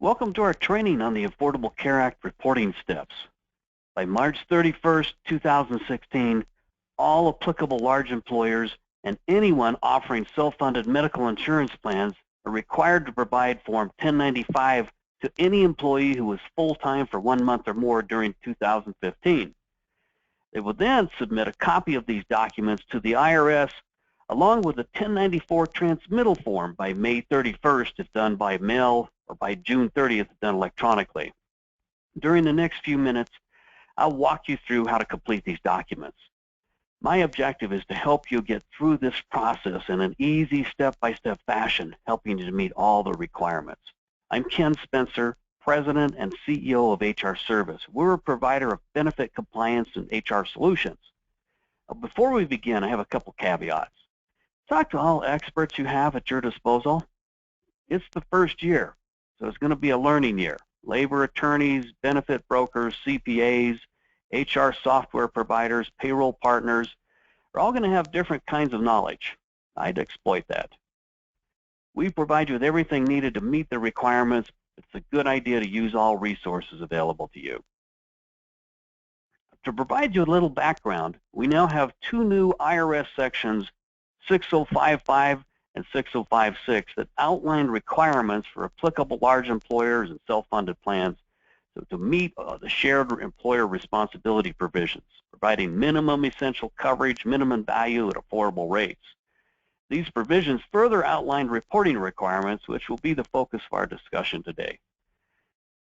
Welcome to our training on the Affordable Care Act reporting steps. By March 31st, 2016, all applicable large employers and anyone offering self-funded medical insurance plans are required to provide Form 1095 to any employee who was full-time for 1 month or more during 2015. They will then submit a copy of these documents to the IRS along with a 1094 transmittal form by May 31st if done by mail, or by June 30th if done electronically. During the next few minutes, I'll walk you through how to complete these documents. My objective is to help you get through this process in an easy step-by-step fashion, helping you to meet all the requirements. I'm Ken Spencer, President and CEO of HR Service. We're a provider of benefit compliance and HR solutions. Before we begin, I have a couple caveats. Talk to all experts you have at your disposal. It's the first year, so it's going to be a learning year. Labor attorneys, benefit brokers, CPAs, HR software providers, payroll partners are all going to have different kinds of knowledge. I'd exploit that. We provide you with everything needed to meet the requirements. It's a good idea to use all resources available to you. To provide you a little background, we now have two new IRS sections, 6055 and 6056, that outline requirements for applicable large employers and self-funded plans to meet the shared employer responsibility provisions, providing minimum essential coverage, minimum value at affordable rates. These provisions further outline reporting requirements, which will be the focus of our discussion today.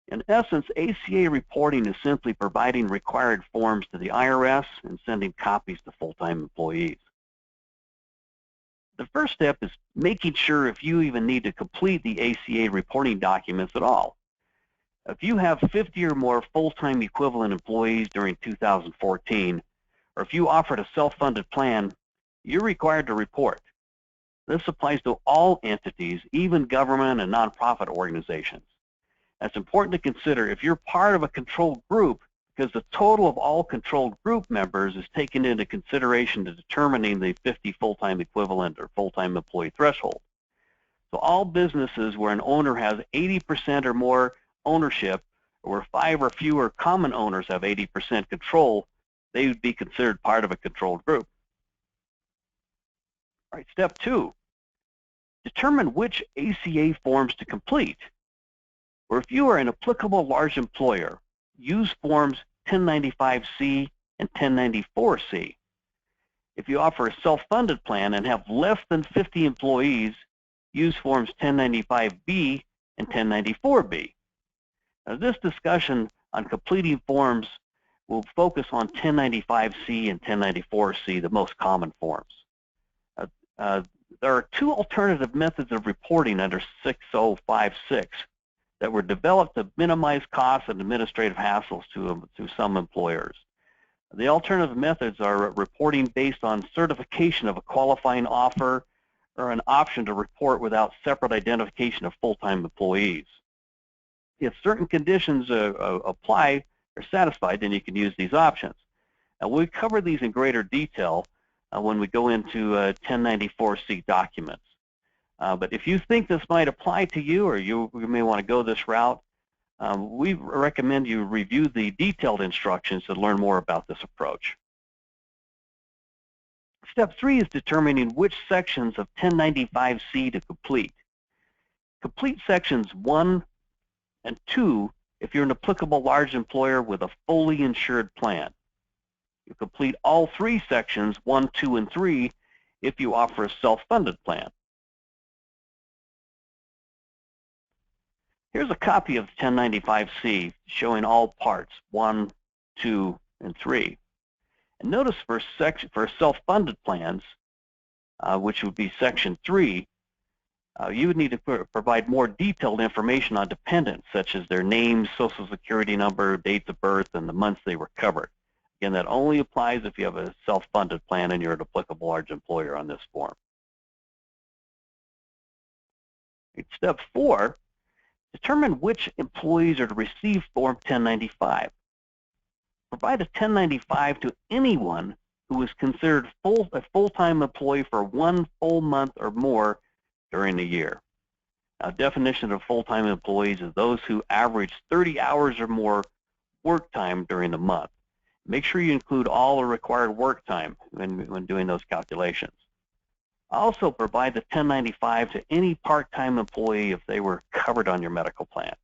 In essence, ACA reporting is simply providing required forms to the IRS and sending copies to full-time employees. The first step is making sure if you even need to complete the ACA reporting documents at all. If you have 50 or more full-time equivalent employees during 2014, or if you offered a self-funded plan, you're required to report. This applies to all entities, even government and nonprofit organizations. It's important to consider if you're part of a controlled group, because the total of all controlled group members is taken into consideration to determining the 50 full-time equivalent or full-time employee threshold. So all businesses where an owner has 80% or more ownership, or where 5 or fewer common owners have 80% control, they would be considered part of a controlled group. All right, step 2, determine which ACA forms to complete. Or if you are an applicable large employer, use forms 1095C and 1094C. If you offer a self-funded plan and have less than 50 employees, use forms 1095B and 1094B. Now, this discussion on completing forms will focus on 1095C and 1094C, the most common forms. There are two alternative methods of reporting under 6056 that were developed to minimize costs and administrative hassles to some employers. The alternative methods are reporting based on certification of a qualifying offer or an option to report without separate identification of full-time employees. If certain conditions apply or satisfied, then you can use these options. Now, we'll cover these in greater detail when we go into 1094C documents. But if you think this might apply to you, or you may want to go this route, we recommend you review the detailed instructions to learn more about this approach. Step 3 is determining which sections of 1095C to complete. Complete sections 1 and 2 if you're an applicable large employer with a fully insured plan. You complete all 3 sections 1, 2, and 3 if you offer a self-funded plan. Here's a copy of 1095C showing all parts 1, 2, and 3. And notice for self-funded plans, which would be section 3, you would need to provide more detailed information on dependents, such as their names, social security number, dates of birth, and the months they were covered. Again, that only applies if you have a self-funded plan and you're an applicable large employer on this form. Step 4, determine which employees are to receive Form 1095. Provide a 1095 to anyone who is considered a full-time employee for 1 full month or more during the year. Definition of full-time employees is those who average 30 hours or more work time during the month. Make sure you include all the required work time when doing those calculations. Also provide the 1095 to any part-time employee if they were covered on your medical plan.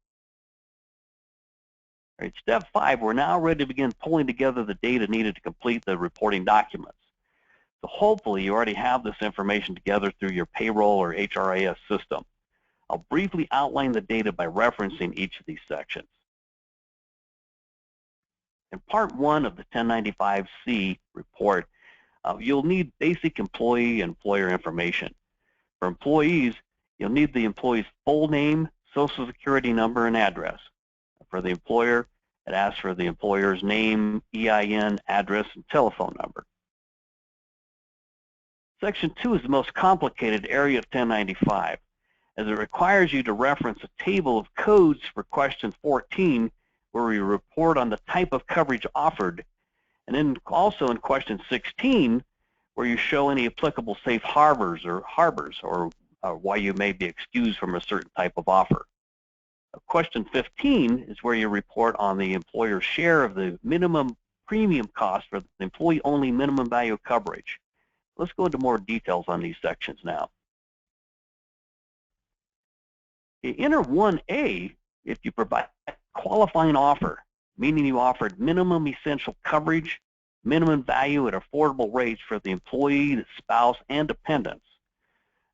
All right, step 5, we're now ready to begin pulling together the data needed to complete the reporting documents. So hopefully you already have this information together through your payroll or HRIS system. I'll briefly outline the data by referencing each of these sections. In Part 1 of the 1095-C report, you'll need basic employee and employer information. For employees, you'll need the employee's full name, social security number, and address. For the employer, it asks for the employer's name, EIN, address, and telephone number. Section 2 is the most complicated area of 1095, as it requires you to reference a table of codes for question 14, where we report on the type of coverage offered, and then also in question 16, where you show any applicable safe harbors or why you may be excused from a certain type of offer. Question 15 is where you report on the employer's share of the minimum premium cost for the employee-only minimum value coverage. Let's go into more details on these sections now. Enter 1A if you provide a qualifying offer, meaning you offered minimum essential coverage, minimum value at affordable rates for the employee, the spouse, and dependents.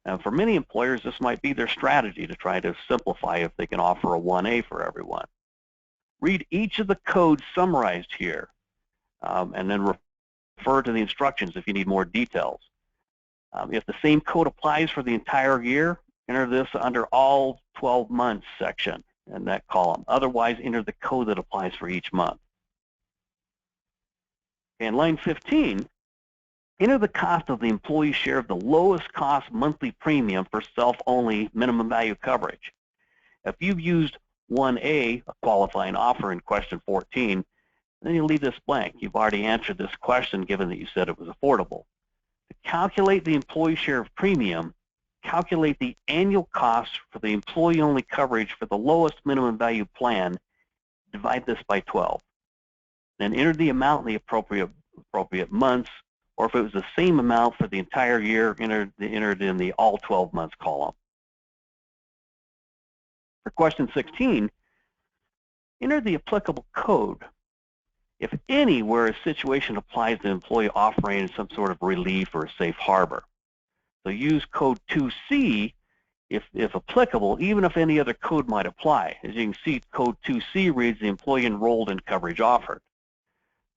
Now, for many employers, this might be their strategy to try to simplify if they can offer a 1A for everyone. Read each of the codes summarized here, and then refer to the instructions if you need more details. If the same code applies for the entire year, enter this under all 12 months section in that column. Otherwise, enter the code that applies for each month. In line 15, enter the cost of the employee share of the lowest cost monthly premium for self-only minimum value coverage. If you've used 1A, a qualifying offer in question 14, then you leave this blank. You've already answered this question given that you said it was affordable. To calculate the employee share of premium, calculate the annual cost for the employee-only coverage for the lowest minimum value plan, divide this by 12. Then enter the amount in the appropriate months, or if it was the same amount for the entire year, enter it in the all 12 months column. For question 16, enter the applicable code, if any, where a situation applies to the employee offering some sort of relief or a safe harbor. So use code 2C if applicable, even if any other code might apply. As you can see, code 2C reads the employee enrolled in coverage offered.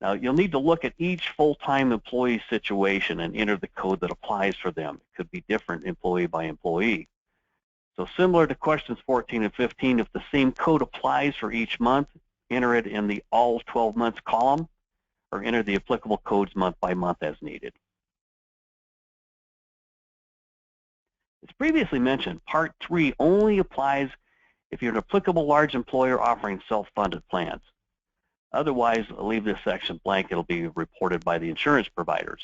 Now, you'll need to look at each full-time employee situation and enter the code that applies for them. It could be different employee by employee. So similar to questions 14 and 15, if the same code applies for each month, enter it in the all 12 months column, or enter the applicable codes month by month as needed. As previously mentioned, Part 3 only applies if you're an applicable large employer offering self-funded plans. Otherwise, leave this section blank. It'll be reported by the insurance providers.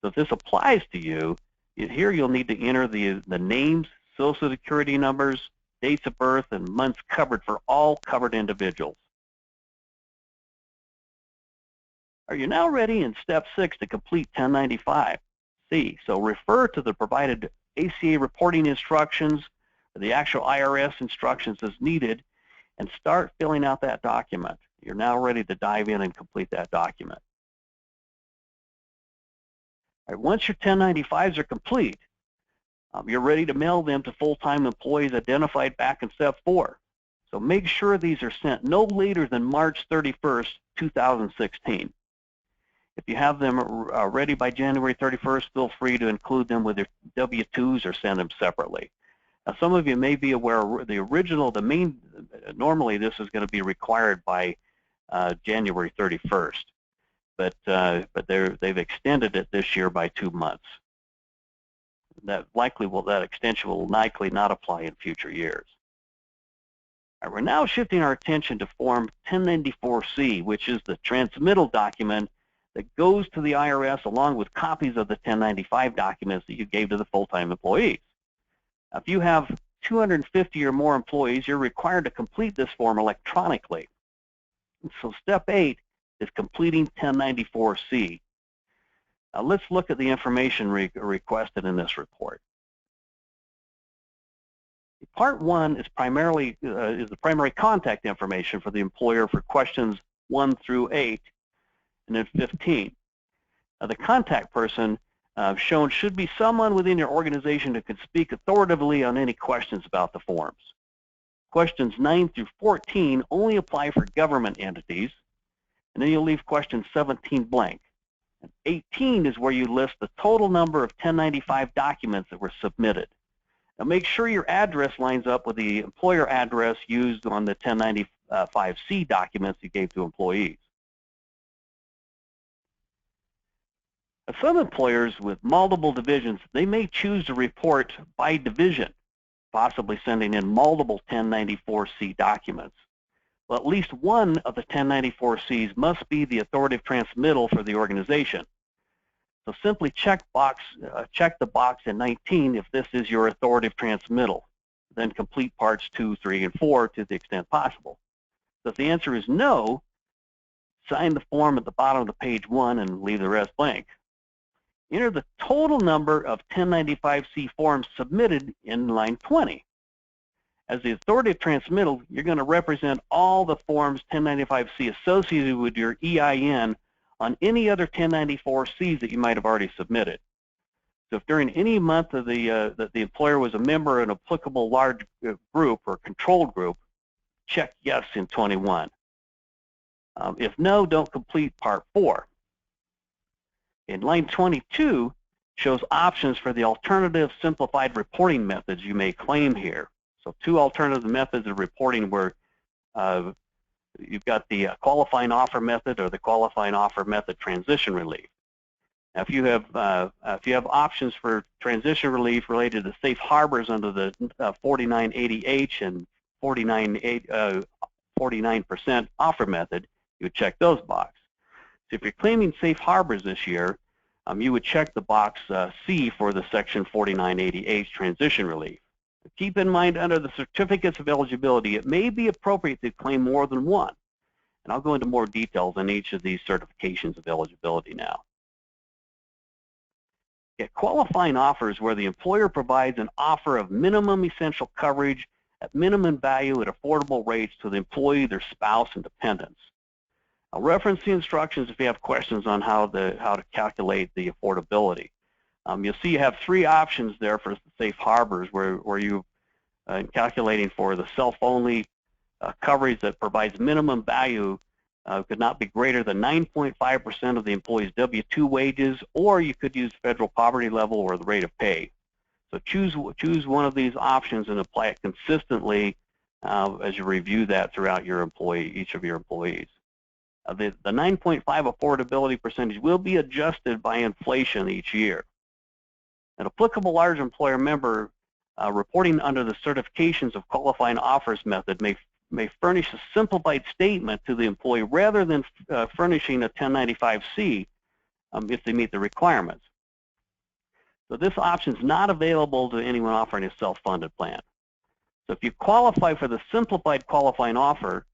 So if this applies to you, here you'll need to enter the names, social security numbers, dates of birth, and months covered for all covered individuals. Are you now ready in step 6 to complete 1095-C? So refer to the provided ACA reporting instructions, or the actual IRS instructions as needed, and start filling out that document. You're now ready to dive in and complete that document. All right, once your 1095s are complete, you're ready to mail them to full-time employees identified back in step 4. So make sure these are sent no later than March 31st, 2016. If you have them ready by January 31st, feel free to include them with your W-2s or send them separately. Now, some of you may be aware normally this is going to be required by January 31st, but they've extended it this year by 2 months. That extension will likely not apply in future years. All right, we're now shifting our attention to Form 1094-C, which is the transmittal document that goes to the IRS along with copies of the 1095 documents that you gave to the full-time employees. Now, if you have 250 or more employees, you're required to complete this form electronically. And so step 8 is completing 1094-C. Now let's look at the information requested in this report. Part 1 is the primary contact information for the employer for questions 1 through 8, and then 15. Now, the contact person shown should be someone within your organization who can speak authoritatively on any questions about the forms. Questions 9 through 14 only apply for government entities, and then you'll leave question 17 blank. And 18 is where you list the total number of 1095 documents that were submitted. Now make sure your address lines up with the employer address used on the 1095-C documents you gave to employees. Now, some employers with multiple divisions, they may choose to report by division, possibly sending in multiple 1094-C documents. Well, at least one of the 1094-Cs must be the authoritative transmittal for the organization. So simply check the box in 19 if this is your authoritative transmittal. Then complete parts 2, 3, and 4 to the extent possible. So if the answer is no, sign the form at the bottom of the page 1 and leave the rest blank. Enter the total number of 1095-C forms submitted in line 20. As the authoritative transmittal, you're going to represent all the forms 1095-C associated with your EIN on any other 1094-Cs that you might have already submitted. So if during any month of that the employer was a member of an applicable large group or controlled group, check yes in 21. If no, don't complete part 4. In line 22 shows options for the alternative simplified reporting methods you may claim here. So 2 alternative methods of reporting where you've got the qualifying offer method or the qualifying offer method transition relief. Now, if you have options for transition relief related to safe harbors under the 4980H and 49% offer method, you would check those boxes. So if you're claiming safe harbors this year, you would check the box C for the section 4980H transition relief. Keep in mind, under the certificates of eligibility, it may be appropriate to claim more than one. And I'll go into more details on each of these certifications of eligibility now. Qualifying offers where the employer provides an offer of minimum essential coverage at minimum value at affordable rates to the employee, their spouse, and dependents. I'll reference the instructions if you have questions on how to calculate the affordability. You'll see you have 3 options there for safe harbors where you, in calculating for the self-only coverage that provides minimum value could not be greater than 9.5% of the employee's W-2 wages, or you could use federal poverty level or the rate of pay. So choose one of these options and apply it consistently as you review that throughout each of your employees. The 9.5 affordability percentage will be adjusted by inflation each year. An applicable large employer member reporting under the certifications of qualifying offers method may furnish a simplified statement to the employee rather than furnishing a 1095-C if they meet the requirements. So this option is not available to anyone offering a self-funded plan. So if you qualify for the simplified qualifying offer,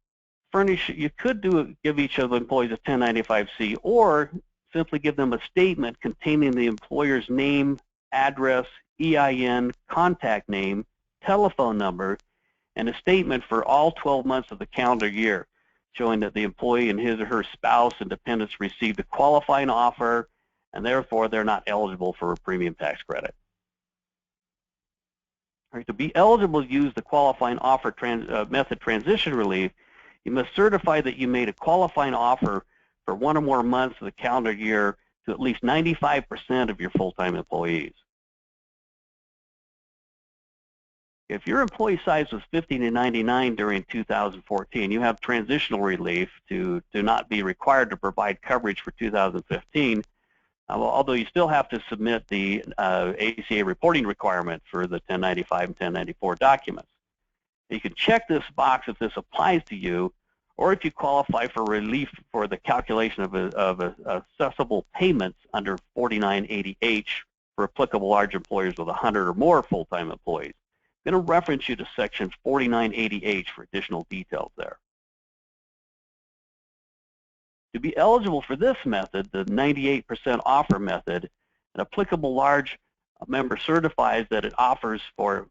you could give each of the employees a 1095-C, or simply give them a statement containing the employer's name, address, EIN, contact name, telephone number, and a statement for all 12 months of the calendar year, showing that the employee and his or her spouse and dependents received a qualifying offer, and therefore they're not eligible for a premium tax credit. All right, to be eligible to use the qualifying offer method transition relief, you must certify that you made a qualifying offer for 1 or more months of the calendar year to at least 95% of your full-time employees. If your employee size was 50 to 99 during 2014, you have transitional relief to not be required to provide coverage for 2015, although you still have to submit the ACA reporting requirement for the 1095 and 1094 documents. You can check this box if this applies to you, or if you qualify for relief for the calculation of accessible payments under 4980H for applicable large employers with 100 or more full-time employees. I'm going to reference you to section 4980H for additional details there. To be eligible for this method, the 98% offer method, an applicable large member certifies that it offers for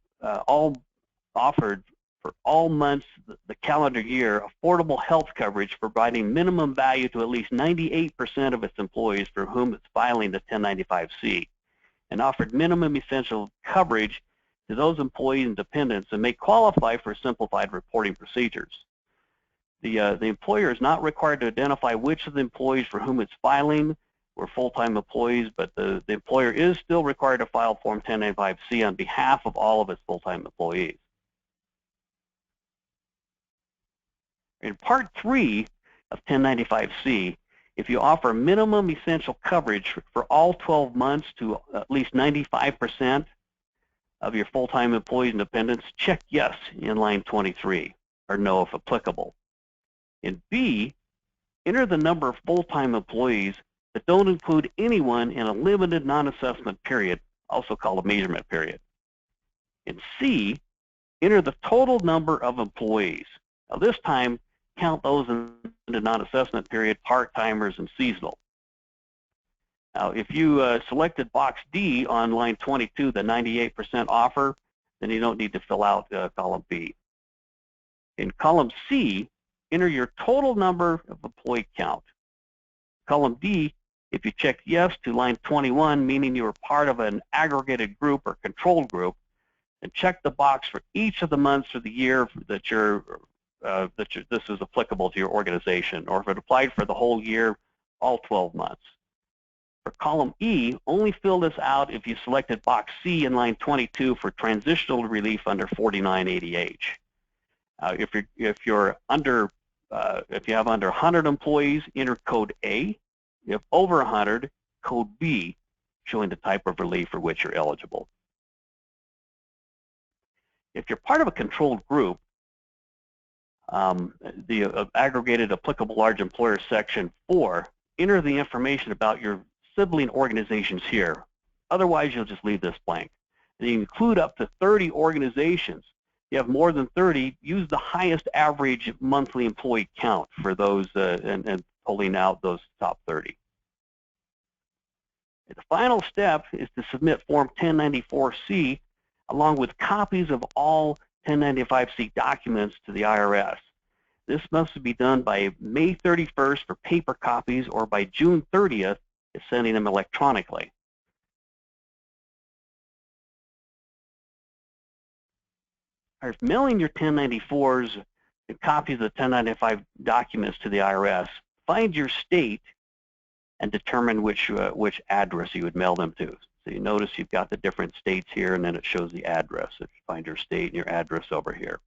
offered for all months the calendar year affordable health coverage providing minimum value to at least 98% of its employees for whom it's filing the 1095-C, and offered minimum essential coverage to those employees and dependents and may qualify for simplified reporting procedures. The employer is not required to identify which of the employees for whom it's filing were full-time employees, but the employer is still required to file Form 1095-C on behalf of all of its full-time employees. In Part 3 of 1095-C, if you offer minimum essential coverage for all 12 months to at least 95% of your full-time employees and dependents, check yes in line 23, or no if applicable. In B, enter the number of full-time employees that don't include anyone in a limited non-assessment period, also called a measurement period. In C, enter the total number of employees. Now this time, count those in the non-assessment period, part-timers and seasonal. Now if you selected box D on line 22, the 98% offer, then you don't need to fill out column B. In column C, enter your total number of employee count. Column D, if you checked yes to line 21, meaning you were part of an aggregated group or controlled group, and check the box for each of the months of the year that this is applicable to your organization, or if it applied for the whole year, all 12 months. For column E, only fill this out if you selected box C in line 22 for transitional relief under 4980H. If you have under 100 employees, enter code A. If over 100, code B, showing the type of relief for which you're eligible. If you're part of a controlled group, the aggregated applicable large employer section 4, enter the information about your sibling organizations here. Otherwise, you'll just leave this blank. And you include up to 30 organizations. If you have more than 30, use the highest average monthly employee count for those and pulling out those top 30. And the final step is to submit Form 1094-C along with copies of all 1095-C documents to the IRS. This must be done by May 31st for paper copies or by June 30th if sending them electronically. If mailing your 1094s and copies of the 1095 documents to the IRS, find your state and determine which address you would mail them to. So you notice you've got the different states here, and then it shows the address. If you find your state and your address over here.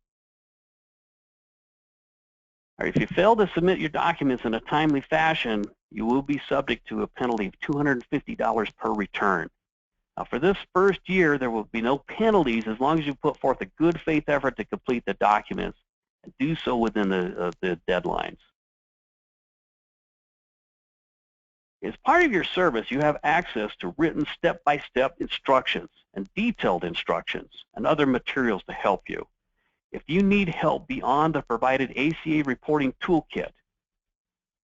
All right, if you fail to submit your documents in a timely fashion, you will be subject to a penalty of $250 per return. Now, for this first year, there will be no penalties as long as you put forth a good faith effort to complete the documents and do so within the deadlines. As part of your service, you have access to written step-by-step instructions and detailed instructions and other materials to help you. If you need help beyond the provided ACA reporting toolkit,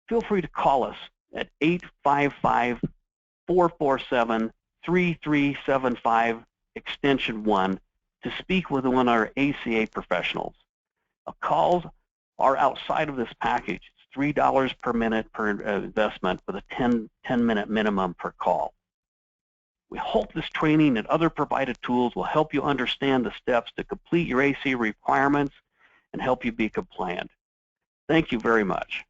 feel free to call us at 855-447-3375, extension 1, to speak with one of our ACA professionals. Calls are outside of this package. It's $3 per minute per investment with a 10-minute minimum per call. We hope this training and other provided tools will help you understand the steps to complete your ACA requirements and help you be compliant. Thank you very much.